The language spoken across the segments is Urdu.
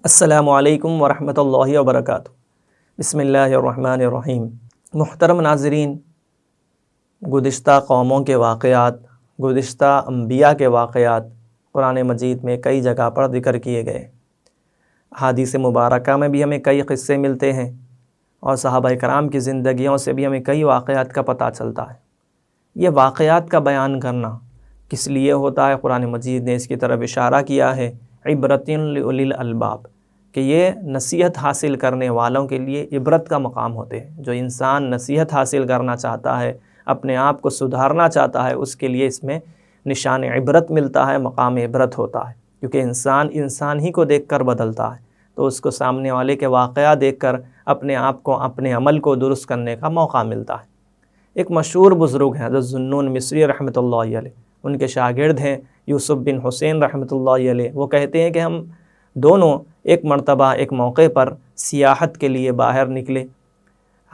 السلام علیکم ورحمۃ اللہ وبرکاتہ۔ بسم اللہ الرحمن الرحیم۔ محترم ناظرین، گزشتہ قوموں کے واقعات، گزشتہ انبیاء کے واقعات قرآن مجید میں کئی جگہ پر ذکر کیے گئے۔ احادیث مبارکہ میں بھی ہمیں کئی قصے ملتے ہیں اور صحابہ کرام کی زندگیوں سے بھی ہمیں کئی واقعات کا پتہ چلتا ہے۔ یہ واقعات کا بیان کرنا کس لیے ہوتا ہے؟ قرآن مجید نے اس کی طرف اشارہ کیا ہے، عبرۃ لأولی الالباب، کہ یہ نصیحت حاصل کرنے والوں کے لیے عبرت کا مقام ہوتے ہیں۔ جو انسان نصیحت حاصل کرنا چاہتا ہے، اپنے آپ کو سدھارنا چاہتا ہے، اس کے لیے اس میں نشان عبرت ملتا ہے، مقام عبرت ہوتا ہے، کیونکہ انسان ہی کو دیکھ کر بدلتا ہے، تو اس کو سامنے والے کے واقعہ دیکھ کر اپنے آپ کو، اپنے عمل کو درست کرنے کا موقع ملتا ہے۔ ایک مشہور بزرگ ہیں حضرت ذوالنون مصری رحمۃ اللہ علیہ، ان کے شاگرد ہیں یوسف بن حسین رحمۃ اللہ علیہ۔ وہ کہتے ہیں کہ ہم دونوں ایک مرتبہ ایک موقع پر سیاحت کے لیے باہر نکلے۔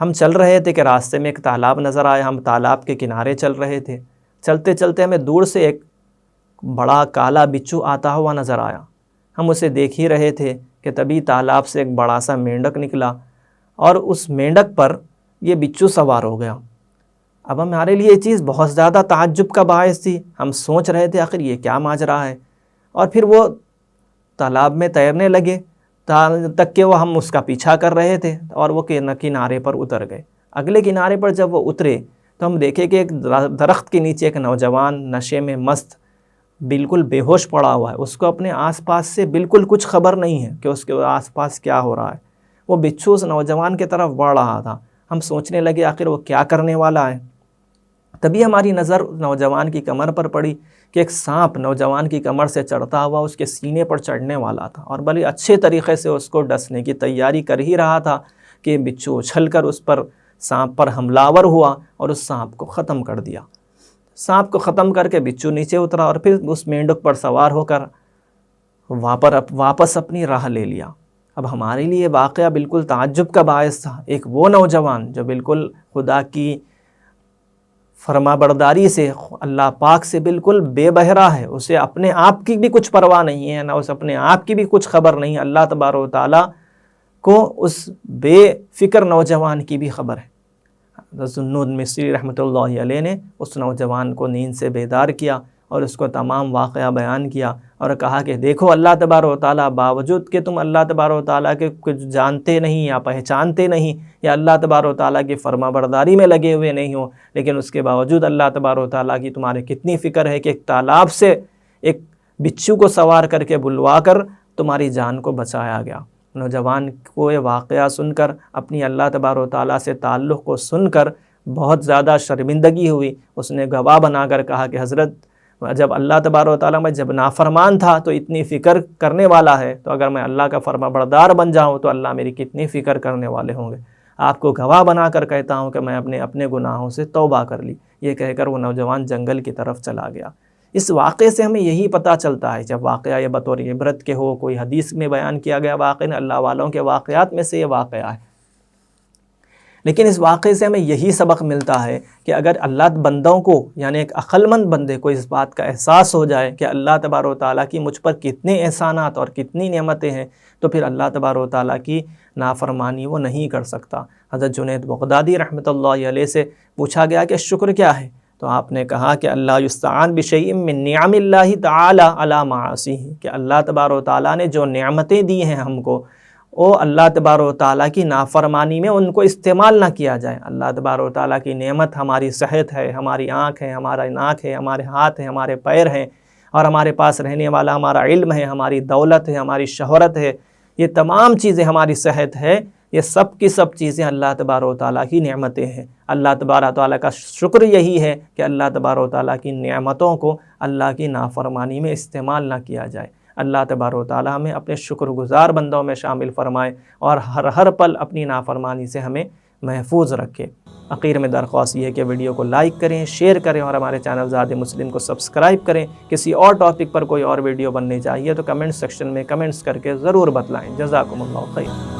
ہم چل رہے تھے کہ راستے میں ایک تالاب نظر آیا، ہم تالاب کے کنارے چل رہے تھے۔ چلتے چلتے ہمیں دور سے ایک بڑا کالا بچھو آتا ہوا نظر آیا۔ ہم اسے دیکھ ہی رہے تھے کہ تبھی تالاب سے ایک بڑا سا مینڈک نکلا اور اس مینڈک پر یہ بچھو سوار ہو گیا۔ اب ہمارے لیے یہ چیز بہت زیادہ تعجب کا باعث تھی۔ ہم سوچ رہے تھے آخر یہ کیا ماجرا ہے، اور پھر وہ تالاب میں تیرنے لگے تک کہ ہم اس کا پیچھا کر رہے تھے اور وہ کنارے پر اتر گئے۔ اگلے کنارے پر جب وہ اترے تو ہم دیکھے کہ ایک درخت کے نیچے ایک نوجوان نشے میں مست بالکل بے ہوش پڑا ہوا ہے۔ اس کو اپنے آس پاس سے بالکل کچھ خبر نہیں ہے کہ اس کے آس پاس کیا ہو رہا ہے۔ وہ بچھو اس نوجوان کی طرف بڑھ رہا تھا۔ ہم سوچنے لگے آخر وہ کیا کرنے والا ہے۔ تبھی ہماری نظر نوجوان کی کمر پر پڑی کہ ایک سانپ نوجوان کی کمر سے چڑھتا ہوا اس کے سینے پر چڑھنے والا تھا، اور بڑے اچھے طریقے سے اس کو ڈسنے کی تیاری کر ہی رہا تھا کہ بچھو اچھل کر اس پر، سانپ پر حملہ ور اور اس سانپ کو ختم کر دیا۔ سانپ کو ختم کر کے بچھو نیچے اترا اور پھر اس مینڈک پر سوار ہو کر واپس اپنی راہ لے لیا۔ اب ہمارے لیے واقعہ بالکل تعجب کا باعث تھا۔ ایک وہ نوجوان جو بالکل خدا کی فرما برداری سے، اللہ پاک سے بالکل بے بہرہ ہے، اسے اپنے آپ کی بھی کچھ پرواہ نہیں ہے، نہ اسے اپنے آپ کی بھی کچھ خبر نہیں ہے۔ اللہ تبارک و تعالیٰ کو اس بے فکر نوجوان کی بھی خبر ہے۔ ذوالنون مصری رحمۃ اللہ علیہ نے اس نوجوان کو نیند سے بیدار کیا اور اس کو تمام واقعہ بیان کیا اور کہا کہ دیکھو اللہ تبارک و تعالیٰ، باوجود کہ تم اللہ تبارک و تعالیٰ کے کچھ جانتے نہیں یا پہچانتے نہیں یا اللہ تبارک و تعالیٰ کی فرما برداری میں لگے ہوئے نہیں ہو، لیکن اس کے باوجود اللہ تبارک و تعالیٰ کی تمہارے کتنی فکر ہے کہ ایک تالاب سے ایک بچھو کو سوار کر کے بلوا کر تمہاری جان کو بچایا گیا۔ نوجوان کو یہ واقعہ سن کر، اپنی اللہ تبارک و تعالیٰ سے تعلق کو سن کر بہت زیادہ شرمندگی ہوئی۔ اس نے گواہ بنا کر کہا کہ حضرت، جب اللہ تبارک و تعالیٰ میں جب نافرمان تھا تو اتنی فکر کرنے والا ہے، تو اگر میں اللہ کا فرما بردار بن جاؤں تو اللہ میری کتنی فکر کرنے والے ہوں گے۔ آپ کو گواہ بنا کر کہتا ہوں کہ میں اپنے گناہوں سے توبہ کر لی۔ یہ کہہ کر وہ نوجوان جنگل کی طرف چلا گیا۔ اس واقعے سے ہمیں یہی پتہ چلتا ہے، جب واقعہ یہ بطور عبرت کے ہو، کوئی حدیث میں بیان کیا گیا واقعہ، اللہ والوں کے واقعات میں سے یہ واقعہ ہے، لیکن اس واقعے سے ہمیں یہی سبق ملتا ہے کہ اگر اللہ بندوں کو، یعنی ایک عقل مند بندے کو اس بات کا احساس ہو جائے کہ اللہ تبارک و تعالیٰ کی مجھ پر کتنے احسانات اور کتنی نعمتیں ہیں، تو پھر اللہ تبارک و تعالیٰ کی نافرمانی وہ نہیں کر سکتا۔ حضرت جنید بغدادی رحمۃ اللہ علیہ سے پوچھا گیا کہ شکر کیا ہے، تو آپ نے کہا کہ اللہ یستعان بشیء من نعم اللہ تعالی علی معاصیہ، کہ اللہ تبارک و تعالیٰ نے جو نعمتیں دی ہیں ہم کو، وہ اللہ تبارک و تعالیٰ کی نافرمانی میں ان کو استعمال نہ کیا جائے۔ اللہ تبارک و تعالیٰ کی نعمت ہماری صحت ہے، ہماری آنکھ ہے، ہمارا ناک ہے، ہمارے ہاتھ ہیں، ہمارے پیر ہیں، اور ہمارے پاس رہنے والا ہمارا علم ہے، ہماری دولت ہے، ہماری شہرت ہے، یہ تمام چیزیں، ہماری صحت ہے، یہ سب کی سب چیزیں اللہ تبارک و تعالیٰ کی نعمتیں ہیں۔ اللہ تبارک و تعالیٰ کا شکر یہی ہے کہ اللہ تبارک و تعالیٰ کی نعمتوں کو اللہ کی نافرمانی میں استعمال نہ کیا جائے۔ اللہ تبارک و تعالیٰ ہمیں اپنے شکر گزار بندوں میں شامل فرمائے اور ہر پل اپنی نافرمانی سے ہمیں محفوظ رکھے۔ آخر میں درخواست یہ ہے کہ ویڈیو کو لائک کریں، شیئر کریں اور ہمارے چینل زاد مسلم کو سبسکرائب کریں۔ کسی اور ٹاپک پر کوئی اور ویڈیو بننی چاہیے تو کمنٹ سیکشن میں کمنٹس کر کے ضرور بتلائیں۔ جزاکم اللہ خیر۔